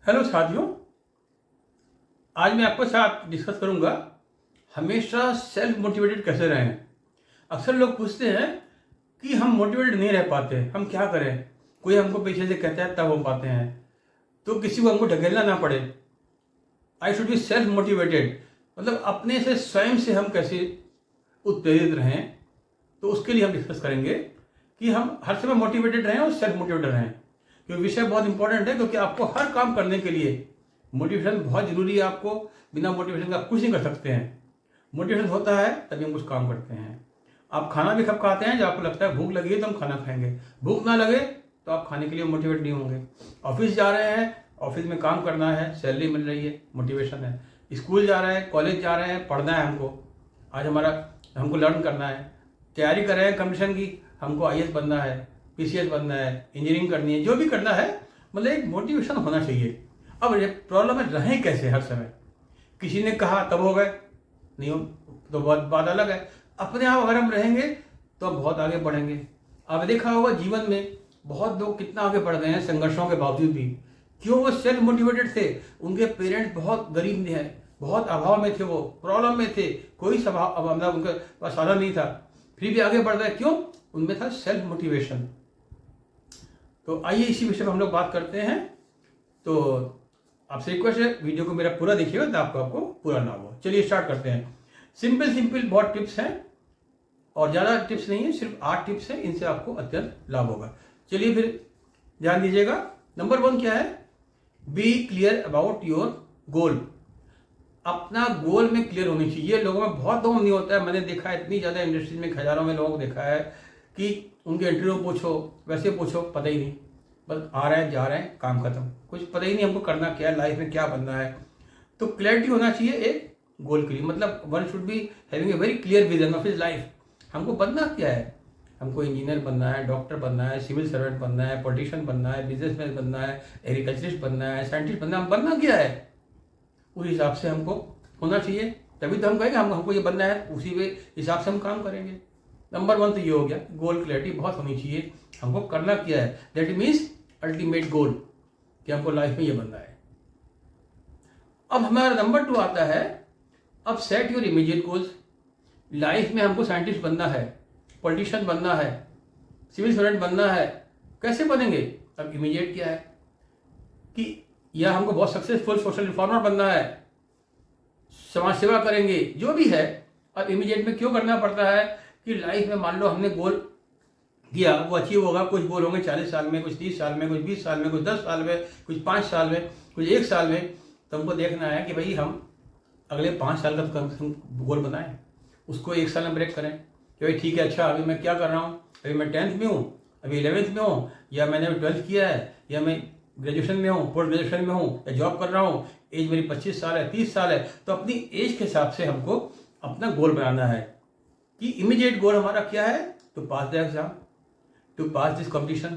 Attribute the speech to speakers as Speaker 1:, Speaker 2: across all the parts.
Speaker 1: Hello साथियों, आज मैं आपके साथ डिस्कस करूंगा हमेशा सेल्फ मोटिवेटेड कैसे रहें। अक्सर लोग पूछते हैं कि हम मोटिवेटेड नहीं रह पाते, हम क्या करें। कोई हमको पीछे से कहता है तब हम पाते हैं, तो किसी को हमको ढकेलना ना पड़े। I should be self motivated, मतलब अपने से स्वयं से हम कैसे उत्प्रेरित रहें। तो उसके लिए हम डिस्कस करेंगे कि हम हर समय मोटिवेटेड रहें और सेल्फ मोटिवेटेड रहें, क्योंकि विषय बहुत इंपॉर्टेंट है। क्योंकि आपको हर काम करने के लिए मोटिवेशन बहुत जरूरी है। आपको बिना मोटिवेशन का आप कुछ नहीं कर सकते हैं। मोटिवेशन होता है तभी हम कुछ काम करते हैं। आप खाना भी कब खाते हैं जब आपको लगता है भूख लगी है तो हम खाना खाएंगे। भूख ना लगे तो आप खाने के लिए मोटिवेट नहीं होंगे। ऑफिस जा रहे हैं, ऑफिस में काम करना है, सैलरी मिल रही है, मोटिवेशन है। स्कूल जा रहे हैं, कॉलेज जा रहे हैं, पढ़ना है हमको, आज हमको लर्न करना है। तैयारी कर रहे हैं कंपटीशन की, हमको IAS बनना है, PCS बनना है, इंजीनियरिंग करनी है, जो भी करना है, मतलब एक मोटिवेशन होना चाहिए। अब ये प्रॉब्लम है, रहें कैसे हर समय। किसी ने कहा तब हो गए, नहीं हो तो बहुत बात अलग है। अपने आप अगर हम रहेंगे तो हम बहुत आगे बढ़ेंगे। अब देखा होगा जीवन में बहुत लोग कितना आगे बढ़ गए हैं संघर्षों के बावजूद भी। क्यों? वो सेल्फ मोटिवेटेड थे। उनके पेरेंट्स बहुत गरीब हैं, बहुत अभाव में थे, वो प्रॉब्लम में थे, कोई मतलब उनके पास साधन नहीं था, फिर भी आगे बढ़ गए। क्यों? उनमें था सेल्फ मोटिवेशन। तो आइए इसी विषय पर हम लोग बात करते हैं। तो आपसे रिक्वेस्ट है, वीडियो को मेरा पूरा देखिएगा तो आपको पूरा लाभ हो। चलिए स्टार्ट करते हैं। सिंपल बहुत टिप्स हैं और ज़्यादा टिप्स नहीं है, सिर्फ 8 टिप्स हैं, इनसे आपको अत्यंत लाभ होगा। चलिए फिर ध्यान दीजिएगा। नंबर 1 क्या है? Be clear about your goal. अपना गोल में क्लियर होनी चाहिए। लोगों में बहुत लोगों नहीं होता है। मैंने देखा है इतनी ज़्यादा इंडस्ट्रीज में हज़ारों में लोगों को देखा है कि उनके इंटरव्यू पूछो, वैसे पूछो, पता ही नहीं, बस आ रहे हैं जा रहे हैं, काम खत्म, कुछ पता ही नहीं हमको करना क्या है, लाइफ में क्या बनना है। तो क्लैरिटी होना चाहिए एक गोल के लिए। मतलब one should be having a very clear vision of his life. हमको बनना क्या है? हमको इंजीनियर बनना है, डॉक्टर बनना है, सिविल सर्वेंट बनना है, पॉलिटिशियन बनना है, बिजनेसमैन बनना है, एग्रीकल्चरिस्ट बनना है, साइंटिस्ट बनना है। हम बनना क्या है उस हिसाब से हमको होना चाहिए। तभी तो हम कहेंगे हमको ये बनना है, उसी हिसाब से हम काम करेंगे। नंबर 1 तो ये हो गया, गोल क्लैरिटी बहुत होनी चाहिए। हमको करना क्या है, दैट मीन्स अल्टीमेट गोल, कि हमको लाइफ में ये बनना है। अब हमारा नंबर 2 आता है, अब set your immediate goals. Life में हमको साइंटिस्ट बनना है, पॉलिटिशियन बनना है, सिविल सर्वेंट बनना है। कैसे बनेंगे? अब इमीडिएट क्या है कि या हमको बहुत सक्सेसफुल सोशल रिफॉर्मर बनना है, समाज सेवा करेंगे, जो भी है। अब इमीडिएट में क्यों करना पड़ता है कि लाइफ में मान लो हमने गोल किया, वो अचीव होगा। कुछ गोल होंगे 40 साल में, कुछ 30 साल में, कुछ 20 साल में, कुछ 10 साल में, कुछ 5 साल में, कुछ 1 साल में। तो हमको देखना है कि भाई हम अगले 5 साल का तो कम से कम गोल बनाएं, उसको 1 साल में ब्रेक करें कि भाई ठीक है, अच्छा अभी मैं क्या कर रहा हूँ, अभी मैं 10th में हूँ, अभी 11th में हूँ, या मैंने अभी 12th किया है, या मैं ग्रेजुएशन में हूँ, पोस्ट ग्रेजुएशन में हूँ, या जॉब कर रहा हूँ, एज मेरी 25 साल है, 30 साल है। तो अपनी एज के हिसाब से हमको अपना गोल बनाना है कि इमीडिएट गोल हमारा क्या है, to pass the exam, to pass this competition,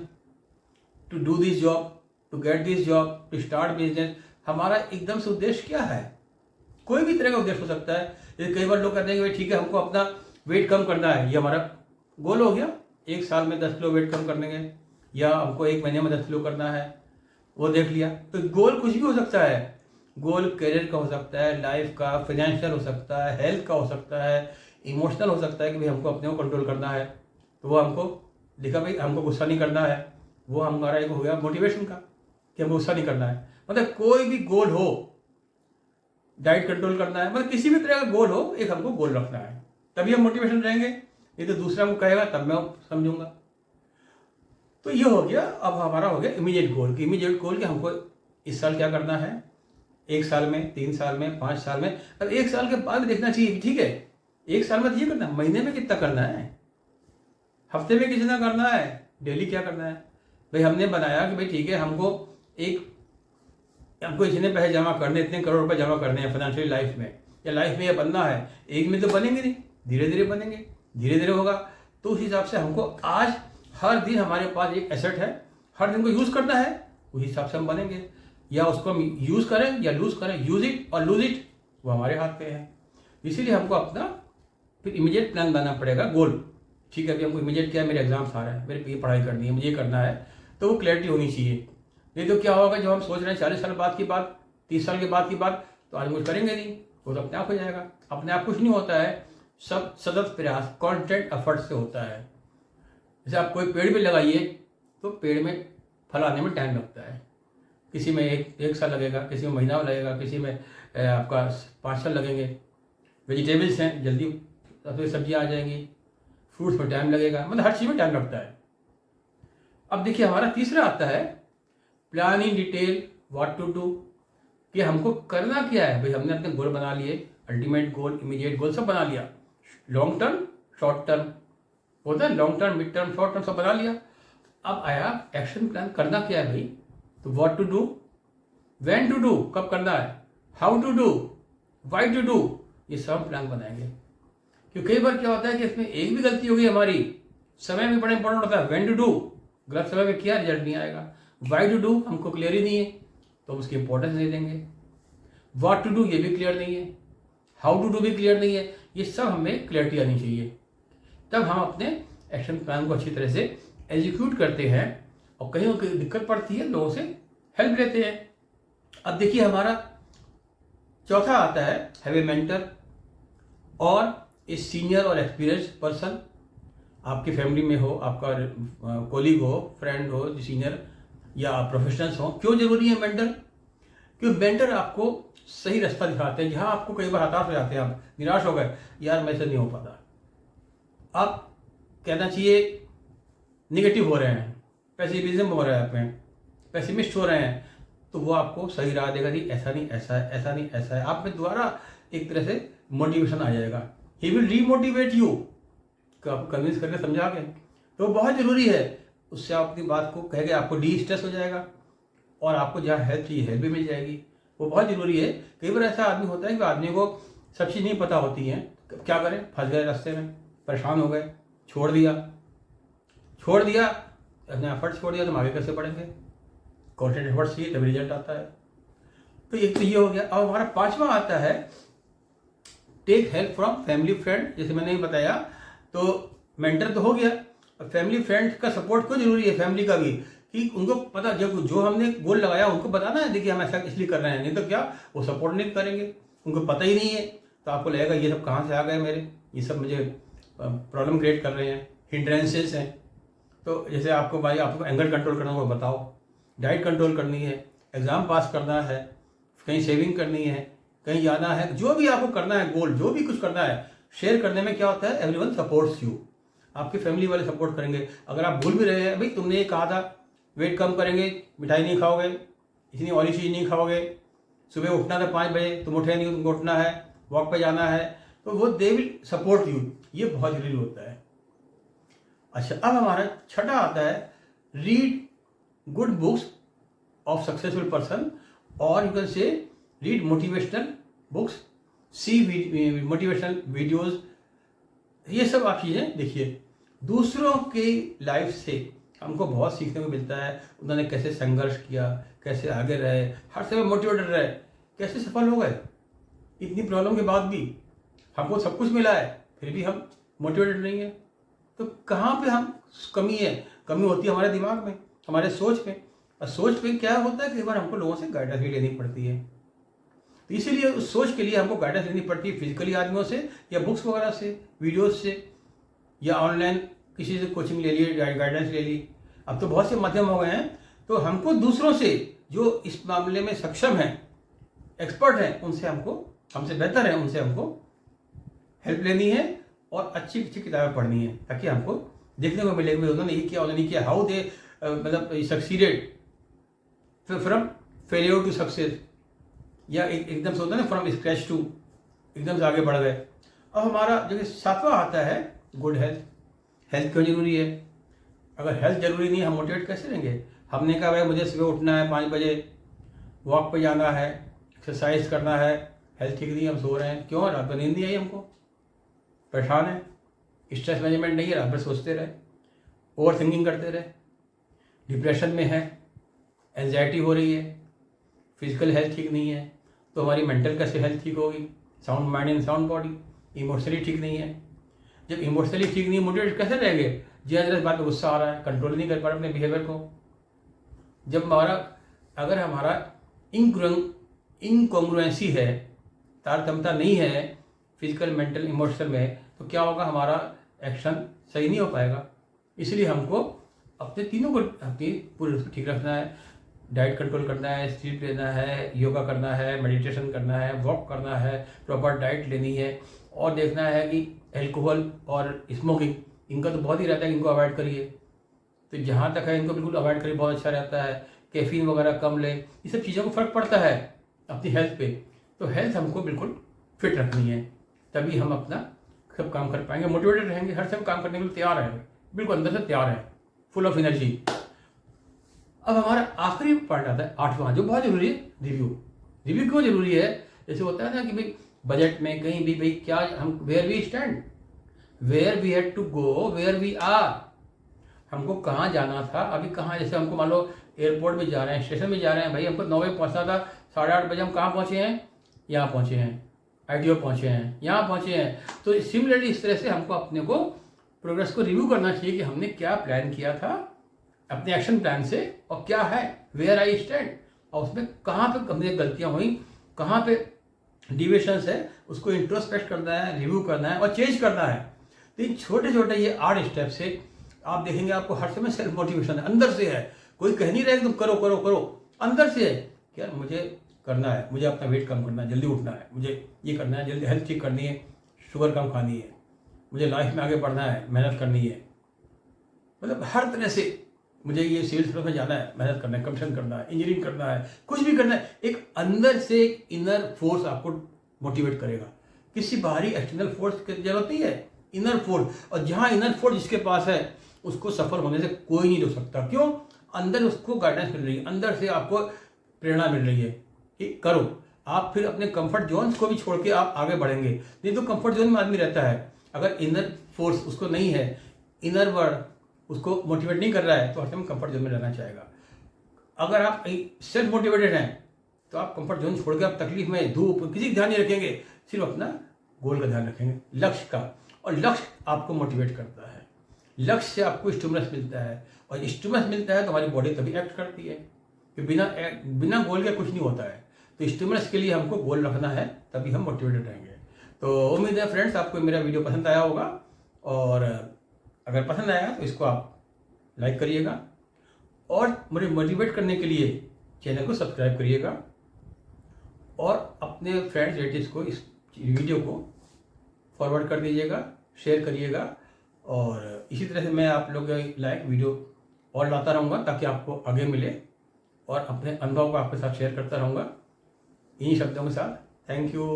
Speaker 1: to do this job, to get this job, to start business. हमारा एकदम से उद्देश्य क्या है? कोई भी तरह का उद्देश्य हो सकता है। जैसे कई बार लोग कहते हैं कि भाई ठीक है हमको अपना वेट कम करना है, ये हमारा गोल हो गया, 1 साल में 10 किलो वेट कम करने के, या हमको 1 महीने में 10 किलो करना है, वो देख लिया। तो गोल कुछ भी हो सकता है। गोल करियर का हो सकता है, लाइफ का, फाइनेंशियल हो सकता है, हेल्थ का हो सकता है, इमोशनल हो सकता है कि भाई हमको अपने को कंट्रोल करना है, तो वो हमको लिखा भाई हमको गुस्सा नहीं करना है। वो हमारा एक हो गया मोटिवेशन का कि हमको गुस्सा नहीं करना है। मतलब कोई भी गोल हो, डाइट कंट्रोल करना है, मतलब किसी भी तरह का गोल हो, एक हमको गोल रखना है, तभी हम मोटिवेशन रहेंगे। ये तो दूसरा को कहेगा तब मैं समझूंगा। तो ये हो गया। अब हमारा हो गया इमीडिएट गोल कि इमीडिएट गोल कि हमको इस साल क्या करना है, 1 साल में, 3 साल में, 5 साल में। अब 1 साल के बाद देखना चाहिए, ठीक है 1 साल में ये करना है, महीने में कितना करना है, हफ्ते में कितना करना है, डेली क्या करना है। भाई हमने बनाया कि भाई ठीक है हमको इतने पैसे जमा करने, इतने करोड़ रुपए जमा करने हैं फाइनेंशियल लाइफ में, या लाइफ में ये बनना है। एक में तो बनेंगे नहीं, धीरे धीरे बनेंगे, धीरे धीरे होगा। तो उस हिसाब से हमको आज हर दिन हमारे पास एक एसेट है, हर दिन को यूज करना है, उस हिसाब से हम बनेंगे। या उसको हम यूज करें या लूज करें, यूज इट और लूज इट, वो हमारे हाथ पे है। इसीलिए हमको अपना फिर इमीडिएट प्लान बनाना पड़ेगा, गोल। ठीक है, अभी हमको इमीडिएट क्या है, मेरे एग्जाम्स आ रहे हैं, मेरे ये पढ़ाई करनी है, मुझे ये करना है, तो वो क्लैरिटी होनी चाहिए। नहीं तो क्या होगा, जो हम सोच रहे हैं 40 साल बाद की बात, 30 साल के बाद की बात, तो आज कुछ करेंगे नहीं, वो तो अपने आप हो जाएगा। अपने आप कुछ नहीं होता है, सब सतत प्रयास, कॉन्स्टेंट एफर्ट से होता है। जैसे आप कोई पेड़ भी लगाइए तो पेड़ में फल आने में टाइम लगता है, किसी में एक साल लगेगा, किसी में महीना लगेगा, किसी में आपका 5 साल लगेंगे। वेजिटेबल्स हैं, जल्दी अपनी सब्जियाँ आ जाएंगी, फ्रूट्स में टाइम लगेगा, मतलब हर चीज़ में टाइम लगता है। अब देखिए हमारा तीसरा आता है plan in detail what to do, कि हमको करना क्या है। भाई हमने अपने गोल बना लिए, अल्टीमेट गोल, इमीडिएट गोल सब बना लिया, लॉन्ग टर्म, शॉर्ट टर्म होता है, long term, mid term, short term सब बना लिया। अब आया एक्शन प्लान, करना क्या है भाई। तो what to do, when to do, कब करना है, how to do, why to do, ये सब प्लान बनाएंगे। क्योंकि कई बार क्या होता है कि इसमें एक भी गलती होगी हमारी, समय भी बड़ा इंपॉर्टेंट होता है। व्हेन टू डू, गलत समय में किया, रिजल्ट नहीं आएगा। व्हाई टू डू, हमको क्लियर ही नहीं है तो उसकी इंपॉर्टेंस नहीं देंगे। व्हाट टू डू, ये भी क्लियर नहीं है। हाउ टू डू भी क्लियर नहीं है। ये सब हमें क्लियरिटी आनी चाहिए, तब हम अपने एक्शन प्लान को अच्छी तरह से एग्जीक्यूट करते हैं। और कहीं कोई दिक्कत पड़ती है, लोगों से हेल्प लेते हैं। अब देखिए हमारा चौथा आता है हैव ए मेंटर, और ए सीनियर और एक्सपीरियंस पर्सन। आपकी फैमिली में हो, आपका कोलीग हो, फ्रेंड हो, सीनियर या प्रोफेशनल्स हो। क्यों जरूरी है मेंटर? क्योंकि मेंटर आपको सही रास्ता दिखाते हैं। जहाँ आपको कई बार हताश हो जाते हैं, आप निराश हो गए, यार मेरे से नहीं हो पाता, आप कहना चाहिए निगेटिव हो रहे हैं, पेसिमिज्म हो रहा है, आप में पेसिमिस्ट हो रहे हैं, तो वो आपको सही राह देगा कि ऐसा नहीं ऐसा है, ऐसा नहीं ऐसा है। आप में दोबारा एक तरह से मोटिवेशन आ जाएगा। ही विल रीमोटिवेट यू, आपको कन्विंस करके समझा के, तो बहुत ज़रूरी है। उससे आप अपनी बात को कह के आपको डी स्ट्रेस हो जाएगा, और आपको जहाँ हेल्प चाहिए हेल्प भी मिल जाएगी। वो बहुत ज़रूरी है। कई बार ऐसा आदमी होता है कि आदमी को सब चीज़ नहीं पता होती है, क्या करें, फंस गए रास्ते में, परेशान हो गए, छोड़ दिया, अपने एफर्ट छोड़ दिया, तो हम आगे कैसे बढ़ेंगे। कॉन्स्टेंट एफर्ट चाहिए तभी रिजल्ट आता है। तो एक तो ये हो गया। अब हमारा पांचवा आता है take help from family friend. जैसे मैंने बताया, तो मेंटर तो हो गया, अब फैमिली फ्रेंड का सपोर्ट क्यों जरूरी है, फैमिली का भी, कि उनको पता, जब जो हमने गोल लगाया उनको बताना है, देखिए हम ऐसा इसलिए कर रहे हैं, नहीं तो क्या वो सपोर्ट नहीं करेंगे, उनको पता ही नहीं है, तो आपको लगेगा ये सब कहाँ से आ गए मेरे, ये सब मुझे प्रॉब्लम क्रिएट कर रहे हैं, हिंड्रेंसेस हैं। तो जैसे आपको भाई आपको एंगर कंट्रोल करना होगा, बताओ, डाइट कंट्रोल करनी है, एग्ज़ाम पास करना है, कहीं सेविंग करनी है, कहीं जाना है, जो भी आपको करना है, गोल जो भी कुछ करना है, शेयर करने में क्या होता है, एवरीवन सपोर्ट्स यू। आपके फैमिली वाले सपोर्ट करेंगे। अगर आप भूल भी रहे हैं, भाई तुमने ये कहा था वेट कम करेंगे, मिठाई नहीं खाओगे, इतनी ऑयली चीज़ नहीं खाओगे, सुबह उठना था 5 बजे, तुम उठे नहीं, तुमको उठना है, वॉक पे जाना है, तो वो दे विल सपोर्ट यू। ये बहुत जरूरी होता है। अच्छा, अब हमारा छठा आता है read good books of successful person, और you can say read motivational books, see motivational videos. ये सब आप चीज़ें देखिए। दूसरों की लाइफ से हमको बहुत सीखने को मिलता है। उन्होंने कैसे संघर्ष किया, कैसे आगे रहे, हर समय मोटिवेटेड रहे, कैसे सफल हो गए, इतनी प्रॉब्लम के बाद भी हमको सब कुछ मिला है, फिर भी हम मोटिवेटेड नहीं है। तो कहाँ पे हम कमी है? कमी होती है हमारे दिमाग में, हमारे सोच में। और सोच में क्या होता है, कई बार हमको लोगों से गाइडेंस भी लेनी पड़ती है। तो इसीलिए उस सोच के लिए हमको गाइडेंस लेनी पड़ती है, फिजिकली आदमियों से, या बुक्स वगैरह से, वीडियोस से, या ऑनलाइन किसी से कोचिंग ले ली, गाइडेंस ले ली। अब तो बहुत से माध्यम हो गए हैं, तो हमको दूसरों से जो इस मामले में सक्षम हैं, एक्सपर्ट हैं, उनसे हमको, हमसे बेहतर है, उनसे हमको हेल्प लेनी है, और अच्छी अच्छी किताबें पढ़नी है, ताकि हमको देखने को मिले कि उन्होंने ये किया, उन्होंने किया, हाउ दे मतलब succeeded from failure to success, या एकदम से होता है ना, फ्रॉम स्क्रैच टू, एकदम से आगे बढ़ गए। अब हमारा जो सातवां आता है गुड हेल्थ। हेल्थ क्यों जरूरी है? अगर हेल्थ जरूरी नहीं है, हम मोटिवेट कैसे रहेंगे? हमने कहा भाई मुझे सुबह उठना है 5 बजे, वॉक पे जाना है, एक्सरसाइज करना है, हेल्थ ठीक नहीं है, हम सो रहे हैं, क्यों? रात में नींद नहीं आई हमको, परेशान है, स्ट्रेस मैनेजमेंट नहीं है, रात भर सोचते रहे, ओवर थिंकिंग करते रहे, डिप्रेशन में है, एंजाइटी हो रही है, फिजिकल हेल्थ ठीक नहीं है, तो हमारी मेंटल कैसे हेल्थ ठीक होगी? Sound mind and sound body. Emotionally ठीक नहीं है, जब इमोशनली ठीक नहीं है, मोटिवेट कैसे रहेंगे? जरा बात में गुस्सा आ रहा है, कंट्रोल नहीं कर पा रहे अपने बिहेवियर को। जब हमारा अगर हमारा इनकॉन्ग्रुएंसी है, तारतम्यता नहीं है फिजिकल, मेंटल, इमोशनल में, तो क्या होगा, हमारा एक्शन सही नहीं हो पाएगा। इसलिए हमको अपने तीनों को अपनी पूरी रूप से ठीक रखना है। डाइट कंट्रोल करना है, स्लीप लेना है, योगा करना है, मेडिटेशन करना है, वॉक करना है, प्रॉपर डाइट लेनी है, और देखना है कि अल्कोहल और स्मोकिंग, इनका तो बहुत ही रहता है, इनको अवॉइड करिए। तो जहाँ तक है इनको बिल्कुल अवॉइड करिए, बहुत अच्छा रहता है। कैफीन वगैरह कम लें, ये सब चीज़ों को फ़र्क पड़ता है अपनी हेल्थ पे। तो हेल्थ हमको बिल्कुल फिट रखनी है, तभी हम अपना सब काम कर पाएंगे, मोटिवेटेड रहेंगे, हर समय काम करने के लिए तैयार रहेंगे, बिल्कुल अंदर से तैयार है, फुल ऑफ एनर्जी। अब हमारा आखिरी पार्ट आता है 8वां, जो बहुत जरूरी है, रिव्यू। रिव्यू क्यों जरूरी है? जैसे होता है ना कि भाई बजट में कहीं भी भाई क्या हम, where we stand, where we had to go, where we are, हमको कहाँ जाना था, अभी कहाँ, जैसे हमको मान लो एयरपोर्ट में जा रहे हैं, स्टेशन में जा रहे हैं, भाई हमको 9 बजे पहुँचना था, 8:30 बजे हम कहाँ पहुँचे हैं, यहाँ पहुँचे हैं, ITO पहुँचे हैं, यहाँ पहुँचे हैं। तो सिमिलरली इस तरह से हमको अपने को प्रोग्रेस को रिव्यू करना चाहिए कि हमने क्या प्लान किया था अपने एक्शन प्लान से, और क्या है वेयर आई स्टैंड, और उसमें कहाँ पे हमने गलतियाँ हुई, कहाँ पे डिविएशंस है, उसको इंट्रोस्पेक्ट करना है, रिव्यू करना है और चेंज करना है। तो इन छोटे छोटे ये 8 स्टेप से आप देखेंगे आपको हर समय सेल्फ मोटिवेशन है, अंदर से है, कोई कह नहीं रहा है तुम करो करो करो, अंदर से है कि यार मुझे करना है, मुझे अपना वेट कम करना है, जल्दी उठना है, मुझे ये करना है, जल्दी हेल्थ ठीक करनी है, शुगर कम खानी है, मुझे लाइफ में आगे बढ़ना है, मेहनत करनी है, मतलब हर तरह से मुझे ये सेल्स में जाना है, मेहनत करना है, कमीशन करना है, इंजीनियरिंग करना है, कुछ भी करना है। एक अंदर से एक इनर फोर्स आपको मोटिवेट करेगा, किसी बाहरी एक्सटर्नल फोर्स की जरूरत नहीं है, इनर फोर्स। और जहाँ इनर फोर्स जिसके पास है उसको सफल होने से कोई नहीं रोक सकता। क्यों? अंदर उसको गाइडेंस मिल रही है, अंदर से आपको प्रेरणा मिल रही है कि करो। आप फिर अपने कंफर्ट जोन को भी छोड़ के आप आगे बढ़ेंगे। नहीं तो कंफर्ट जोन में आदमी रहता है, अगर इनर फोर्स उसको नहीं है, इनर वर्ड उसको मोटिवेट नहीं कर रहा है, तो हर समय कंफर्ट जोन में रहना चाहेगा। अगर आप सेल्फ मोटिवेटेड हैं तो आप कंफर्ट जोन छोड़ के आप तकलीफ में, धूप, किसी का ध्यान नहीं रखेंगे, सिर्फ अपना गोल का ध्यान रखेंगे, लक्ष्य का। और लक्ष्य आपको मोटिवेट करता है, लक्ष्य से आपको स्टिमुलस मिलता है, और स्टिमुलस मिलता है तो हमारी बॉडी तभी एक्ट करती है, कि बिना गोल के कुछ नहीं होता है। तो स्टिमुलस के लिए हमको गोल रखना है, तभी हम मोटिवेटेड रहेंगे। तो उम्मीद है फ्रेंड्स आपको मेरा वीडियो पसंद आया होगा, और अगर पसंद आया तो इसको आप लाइक करिएगा, और मुझे मोटिवेट करने के लिए चैनल को सब्सक्राइब करिएगा, और अपने फ्रेंड्स रिलेटिव्स को इस वीडियो को फॉरवर्ड कर दीजिएगा, शेयर करिएगा। और इसी तरह से मैं आप लोग लाइक वीडियो और लाता रहूँगा ताकि आपको आगे मिले, और अपने अनुभव को आपके साथ शेयर करता रहूँगा। इन्हीं शब्दों के साथ थैंक यू।